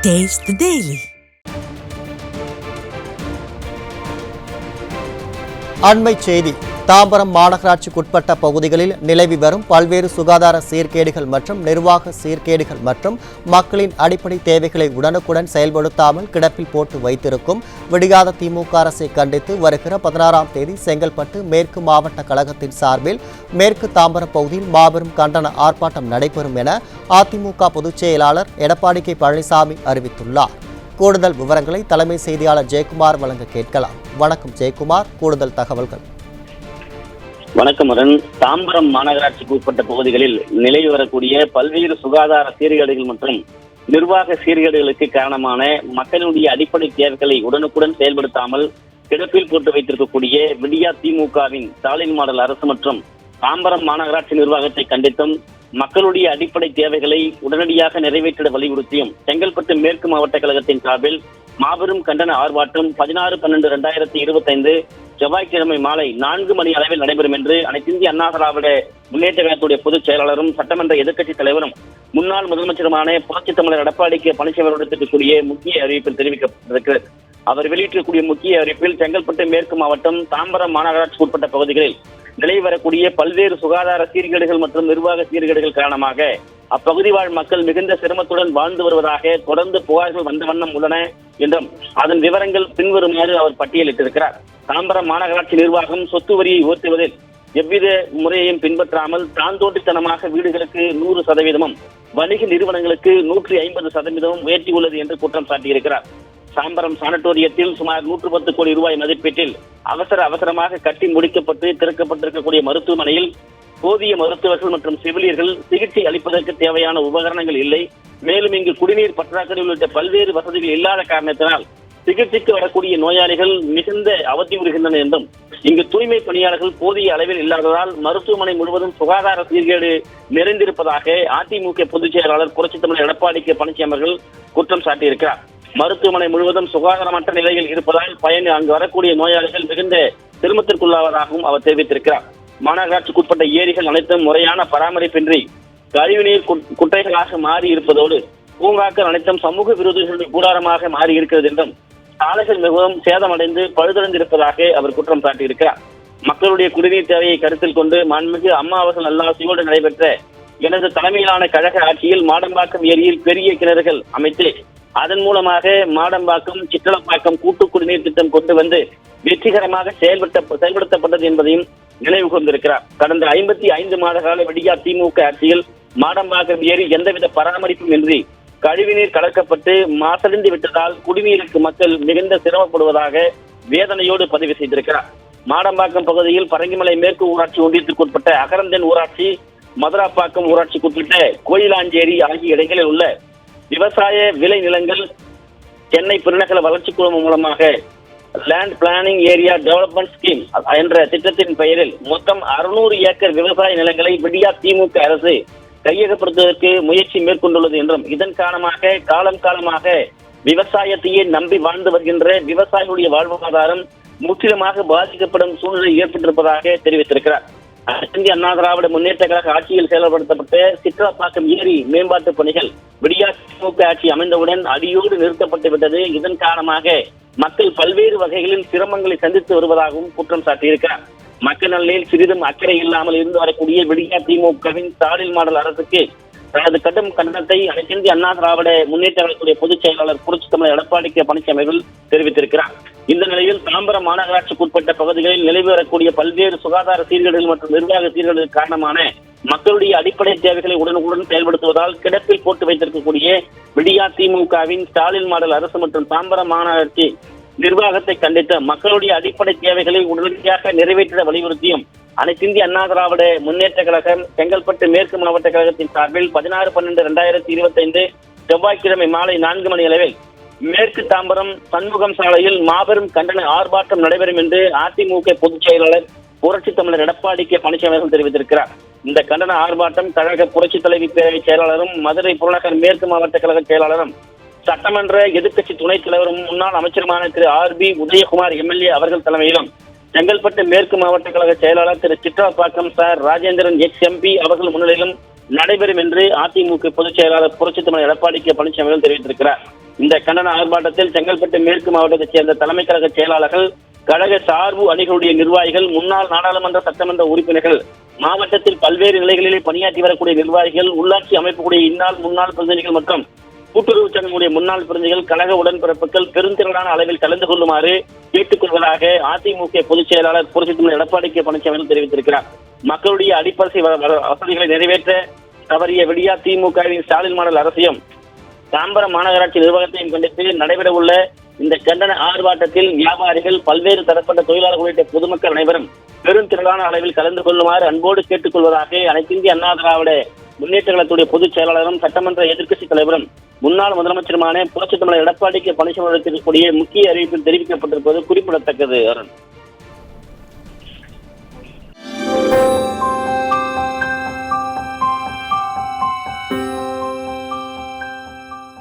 Taste the Daily. அண்மை செய்தி. தாம்பரம் மாநகராட்சிக்குட்பட்ட பகுதிகளில் நிலவி வரும் பல்வேறு சுகாதார சீர்கேடுகள் மற்றும் நிர்வாக சீர்கேடுகள் மற்றும் மக்களின் அடிப்படை தேவைகளை உடனுக்குடன் செயல்படுத்தாமல் கிடப்பில் போட்டு வைத்திருக்கும் விடியாத திமுக அரசை கண்டித்து வருகிற 16ஆம் தேதி செங்கல்பட்டு மேற்கு மாவட்ட கழகத்தின் சார்பில் மேற்கு தாம்பரம் பகுதியில் மாபெரும் கண்டன ஆர்ப்பாட்டம் நடைபெறும் என அதிமுக பொதுச் செயலாளர் எடப்பாடி கே பழனிசாமி அறிவித்துள்ளார். கூடுதல் விவரங்களை தலைமை செய்தியாளர் ஜெயக்குமார் வழங்க கேட்கலாம். வணக்கம் ஜெயக்குமார், கூடுதல் தகவல்கள். வணக்கம் அருண். தாம்பரம் மாநகராட்சிக்கு உட்பட்ட பகுதிகளில் நிலவி வரக்கூடிய பல்வேறு சுகாதார சீர்கேடுகள் மற்றும் நிர்வாக சீர்கேடுகளுக்கு காரணமான மக்களுடைய அடிப்படை தேவைகளை உடனுக்குடன் செயல்படுத்தாமல் கிடப்பில் போட்டு வைத்திருக்கக்கூடிய விடியா திமுகவின் ஸ்டாலின் மாடல் அரசு மற்றும் தாம்பரம் மாநகராட்சி நிர்வாகத்தை கண்டித்தும் மக்களுடைய அடிப்படை தேவைகளை உடனடியாக நிறைவேற்றிட வலியுறுத்தியும் செங்கல்பட்டு மேற்கு மாவட்ட கழகத்தின் சார்பில் மாபெரும் கண்டன ஆர்ப்பாட்டம் 16/12/2025 செவ்வாய்க்கிழமை மாலை 4 மணி அளவில் நடைபெறும் என்று அனைத்து இந்திய அண்ணா திராவிட முன்னேற்ற கழகத்துடைய பொதுச் செயலாளரும் சட்டமன்ற எதிர்க்கட்சித் தலைவரும் முன்னாள் முதலமைச்சருமான புரட்சித் தமிழர் எடப்பாடி கே பழனிசாமி விடுத்திருக்கக்கூடிய முக்கிய அறிவிப்பில் தெரிவிக்கப்பட்டிருக்கிறது. அவர் வெளியிட்டிருக்கக்கூடிய முக்கிய அறிவிப்பில் செங்கல்பட்டு மேற்கு மாவட்டம் தாம்பரம் மாநகராட்சிக்கு உட்பட்ட பகுதிகளில் நிலவி வரக்கூடிய பல்வேறு சுகாதார சீர்கேடுகள் மற்றும் நிர்வாக சீர்கேடுகள் காரணமாக அப்பகுதி வாழ் மக்கள் மிகுந்த சிரமத்துடன் வாழ்ந்து வருவதாக தொடர்ந்து புகார்கள் வந்த வண்ணம் உள்ளன என்றும் அதன் விவரங்கள் பின்வருமாறு அவர் பட்டியலிட்டிருக்கிறார். தாம்பரம் மாநகராட்சி நிர்வாகம் சொத்து வரியை உயர்த்துவதில் எவ்வித முறையையும் பின்பற்றாமல் தாந்தோட்டித்தனமாக வீடுகளுக்கு 100%, வணிக நிறுவனங்களுக்கு 150% உயர்த்தியுள்ளது என்று குற்றம் சாட்டியிருக்கிறார். தாம்பரம் சானட்டோரியத்தில் சுமார் 110 கோடி ரூபாய் மதிப்பீட்டில் அவசரமாக கட்டி முடிக்கப்பட்டு திறக்கப்பட்டிருக்கக்கூடிய மருத்துவமனையில் போதிய மருத்துவர்கள் மற்றும் செவிலியர்கள் சிகிச்சை அளிப்பதற்கு தேவையான உபகரணங்கள் இல்லை. மேலும் இங்கு குடிநீர் பற்றாக்குறை உள்ளிட்ட பல்வேறு வசதிகள் இல்லாத காரணத்தினால் சிகிச்சைக்கு வரக்கூடிய நோயாளிகள் மிகுந்த அவதியுறுகின்றனர் என்றும் இங்கு தூய்மை பணியாளர்கள் போதிய அளவில் இல்லாததால் மருத்துவமனை முழுவதும் சுகாதார சீர்கேடு நிறைந்திருப்பதாக அதிமுக பொதுச் செயலாளர் புரட்சித் தமிழர் எடப்பாடி கே பழனிசாமி அவர்கள் குற்றம் சாட்டியிருக்கிறார். மருத்துவமனை முழுவதும் சுகாதாரமற்ற நிலையில் இருப்பதால் அங்கு வரக்கூடிய நோயாளிகள் மிகுந்த சிரமத்திற்குள்ளாவதாகவும் அவர் தெரிவித்திருக்கிறார். மாநகராட்சிக்குட்பட்ட ஏரிகள் அனைத்தும் முறையான பராமரிப்பின்றி கழிவுநீர் குட்டைகளாக மாறி இருப்பதோடு பூங்காக்கள் அனைத்தும் சமூக விரோதிகளுடைய கூடாரமாக மாறி இருக்கிறது என்றும் சாலைகள் மிகவும் சேதமடைந்து பழுதடைந்திருப்பதாக அவர் குற்றம் சாட்டியிருக்கிறார். மக்களுடைய குடிநீர் தேவையை கருத்தில் கொண்டு மாண்புமிகு அம்மா அவர்கள் நல்லாசியோடு நடைபெற்ற எனது தலைமையிலான கழக ஆட்சியில் மாடம்பாக்கம் ஏரியில் பெரிய கிணறுகள் அமைத்து அதன் மூலமாக மாடம்பாக்கம் சிற்றலப்பாக்கம் கூட்டு குடிநீர் திட்டம் கொண்டு வந்து வெற்றிகரமாக செயல்படுத்தப்பட்டது என்பதையும் நினைவு கூர்ந்திருக்கிறார். கடந்த 55 மாத கால விடியா திமுக ஆட்சியில் மாடம்பாக்கம் ஏரி எந்தவித பராமரிப்பும் இன்றி கழிவுநீர் கலக்கப்பட்டு மாசடைந்து விட்டதால் குடிநீருக்கு மக்கள் மிகுந்த சிரமப்படுவதாக வேதனையோடு பதிவு செய்திருக்கிறார். மாடம்பாக்கம் பகுதியில் பரங்கிமலை மேற்கு ஊராட்சி ஒன்றியத்திற்குட்பட்ட அகரந்தன் ஊராட்சி, மதுராப்பாக்கம் ஊராட்சிக்குட்பட்ட கோயிலாஞ்சேரி ஆகிய இடங்களில் உள்ள விவசாய விளை நிலங்கள் சென்னை பெருநகர வளர்ச்சி குழுமம் மூலமாக land planning area development scheme என்ற திட்டத்தின் பெயரில் மொத்தம் 600 ஏக்கர் விவசாய நிலங்களை விடியா திமுக அரசு கையகப்படுத்துவதற்கு முயற்சி மேற்கொண்டுள்ளது என்றும் இதன் காரணமாக காலமாக விவசாயத்தையே நம்பி வாழ்ந்து வருகின்ற விவசாயிகளுடைய வாழ்வாதாரம் முற்றிலுமாக பாதிக்கப்படும் சூழ்நிலை ஏற்பட்டிருப்பதாக தெரிவித்திருக்கிறார். இந்திய அண்ணா திராவிட முன்னேற்ற கழக ஆட்சியில் செயல்படுத்தப்பட்ட சிற்றலப்பாக்கம் ஏரி மேம்பாட்டு பணிகள் விடியா திமுக ஆட்சி அமைந்தவுடன் அடியோடு நிறுத்தப்பட்டு விட்டது. இதன் காரணமாக மக்கள் பல்வேறு வகைகளில் சிரமங்களை சந்தித்து வருவதாகவும் குற்றம் சாட்டியிருக்கிறார். மக்கள் நலனில் சிறிதும் அக்கறை இல்லாமல் இருந்து வரக்கூடிய விடியா திமுகவின் ஸ்டாலின் மாடல் அரசுக்கு தனது கடும் கண்டனத்தை அனைத்து இந்திய அண்ணா திராவிட முன்னேற்ற கழகத்துடைய பொதுச் செயலாளர் புரட்சித் தமிழர் எடப்பாடி கே பழனிசாமி அவர்கள் தெரிவித்திருக்கிறார். இந்த நிலையில் தாம்பரம் மாநகராட்சிக்குட்பட்ட பகுதிகளில் நிலவி வரக்கூடிய பல்வேறு சுகாதார சீர்கேடுகள் மற்றும் நிர்வாக சீர்கேடுகள் காரணமான மக்களுடைய அடிப்படை தேவைகளை உடனுக்குடன் செயல்படுத்துவதால் கிடப்பில் போட்டு வைத்திருக்கக்கூடிய விடியா திமுகவின் ஸ்டாலின் மாடல் அரசு மற்றும் தாம்பரம் மாநகராட்சி நிர்வாகத்தை கண்டித்து மக்களுடைய அடிப்படை தேவைகளை உடனடியாக நிறைவேற்ற வலியுறுத்தியும் அனைத்து இந்திய அண்ணா திராவிட முன்னேற்ற கழகம் செங்கல்பட்டு மேற்கு மாவட்ட கழகத்தின் சார்பில் 16/12/2025 செவ்வாய்க்கிழமை மாலை 4 மணி அளவில் மேற்கு தாம்பரம் சண்முகம் சாலையில் மாபெரும் கண்டன ஆர்ப்பாட்டம் நடைபெறும் என்று அதிமுக பொதுச் செயலாளர் புரட்சித் தமிழர் எடப்பாடி கே பழனிசாமி அவர்கள் தெரிவித்திருக்கிறார். இந்த கண்டன ஆர்ப்பாட்டம் கழக புரட்சி தலைவி பேரவை செயலாளரும் மதுரை புறநகர் மேற்கு மாவட்ட கழக செயலாளரும் சட்டமன்ற எதிர்க்கட்சி துணைத் தலைவரும் முன்னாள் அமைச்சருமான திரு RB உதயகுமார் MLA அவர்கள் தலைமையிலும் செங்கல்பட்டு மேற்கு மாவட்ட கழக செயலாளர் திரு சிற்றலப்பாக்கம் சார் ராஜேந்திரன் ex-MP அவர்கள் முன்னிலையிலும் நடைபெறும் என்று அதிமுக பொதுச் செயலாளர் புரட்சித் தமிழர் எடப்பாடி கே பழனிசாமி தெரிவித்திருக்கிறார். இந்த கண்டன ஆர்ப்பாட்டத்தில் செங்கல்பட்டு மேற்கு மாவட்டத்தைச் சேர்ந்த தலைமை கழக செயலாளர்கள், கழக சார்பு அணிகளுடைய நிர்வாகிகள், முன்னாள் நாடாளுமன்ற சட்டமன்ற உறுப்பினர்கள், மாவட்டத்தில் பல்வேறு நிலைகளிலே பணியாற்றி வரக்கூடிய நிர்வாகிகள், உள்ளாட்சி அமைப்புடைய இந்நாள் முன்னாள் பிரதிநிதிகள் மற்றும் கூட்டுறவு சங்கங்களுடைய முன்னாள் பிரதிநிதிகள், கழக உடன்பிறப்புகள் பெருந்திரளான அளவில் கலந்து கொள்ளுமாறு கேட்டுக்கொள்வதாக அதிமுக பொதுச் செயலாளர் புரட்சித் தலைவர் எடப்பாடி கே பழனிசாமி தெரிவித்திருக்கிறார். மக்களுடைய அடிப்படை வசதிகளை நிறைவேற்ற தவறிய விடியா திமுகவின் ஸ்டாலின் மாடல் அரசியம் தாம்பரம் மாநகராட்சி நிர்வாகத்தையும் கண்டித்து நடைபெறவுள்ள இந்த கண்டன ஆர்ப்பாட்டத்தில் வியாபாரிகள், பல்வேறு தரப்பட்ட தொழிலாளர்கள் உள்ளிட்ட பொதுமக்கள் அனைவரும் பெருந்திரளான அளவில் கலந்து கொள்ளுமாறு அன்போடு கேட்டுக்கொள்வதாக அனைத்திந்திய அண்ணா திராவிட முன்னேற்ற கழகத்துடைய பொதுச் செயலாளரும் சட்டமன்ற எதிர்க்கட்சித் தலைவரும் முன்னாள் முதலமைச்சருமான புரட்சித் தலைவர் எடப்பாடி கே பழனிசாமி இருக்கக்கூடிய முக்கிய அறிவிப்பில் தெரிவிக்கப்பட்டிருப்பது குறிப்பிடத்தக்கது. அருண்.